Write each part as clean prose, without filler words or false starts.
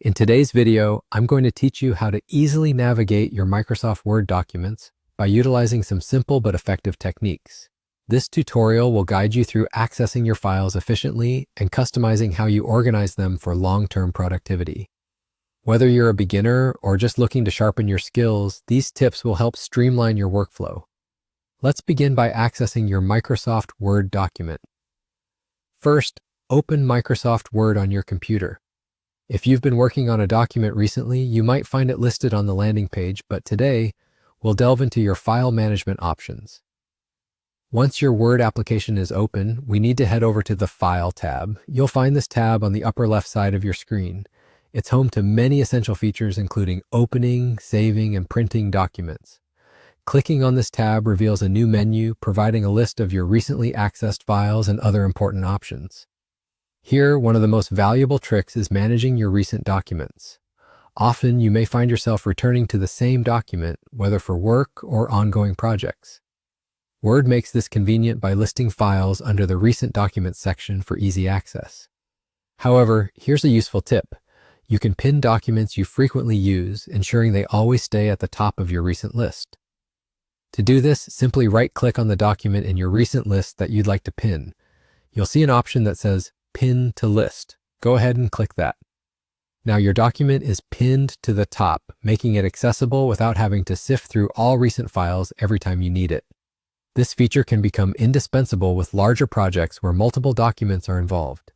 In today's video, I'm going to teach you how to easily navigate your Microsoft Word documents by utilizing some simple but effective techniques. This tutorial will guide you through accessing your files efficiently and customizing how you organize them for long-term productivity. Whether you're a beginner or just looking to sharpen your skills, these tips will help streamline your workflow. Let's begin by accessing your Microsoft Word document. First, open Microsoft Word on your computer. If you've been working on a document recently, you might find it listed on the landing page, but today, we'll delve into your file management options. Once your Word application is open, we need to head over to the File tab. You'll find this tab on the upper left side of your screen. It's home to many essential features, including opening, saving, and printing documents. Clicking on this tab reveals a new menu, providing a list of your recently accessed files and other important options. Here, one of the most valuable tricks is managing your recent documents. Often, you may find yourself returning to the same document, whether for work or ongoing projects. Word makes this convenient by listing files under the Recent Documents section for easy access. However, here's a useful tip. You can pin documents you frequently use, ensuring they always stay at the top of your recent list. To do this, simply right-click on the document in your recent list that you'd like to pin. You'll see an option that says Pin to List. Go ahead and click that. Now your document is pinned to the top, making it accessible without having to sift through all recent files every time you need it. This feature can become indispensable with larger projects where multiple documents are involved.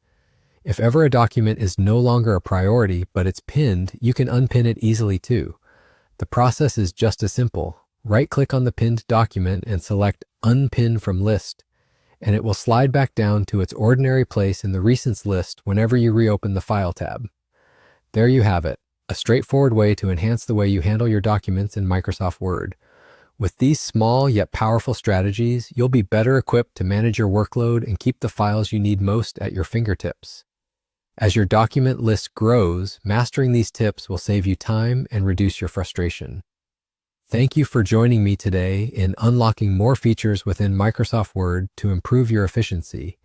If ever a document is no longer a priority, but it's pinned, you can unpin it easily too. The process is just as simple. Right-click on the pinned document and select Unpin from List, and it will slide back down to its ordinary place in the Recents list whenever you reopen the File tab. There you have it, a straightforward way to enhance the way you handle your documents in Microsoft Word. With these small yet powerful strategies, you'll be better equipped to manage your workload and keep the files you need most at your fingertips. As your document list grows, mastering these tips will save you time and reduce your frustration. Thank you for joining me today in unlocking more features within Microsoft Word to improve your efficiency.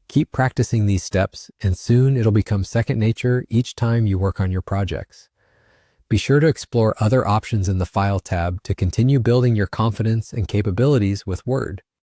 Keep practicing these steps, and soon it'll become second nature each time you work on your projects. Be sure to explore other options in the File tab to continue building your confidence and capabilities with Word.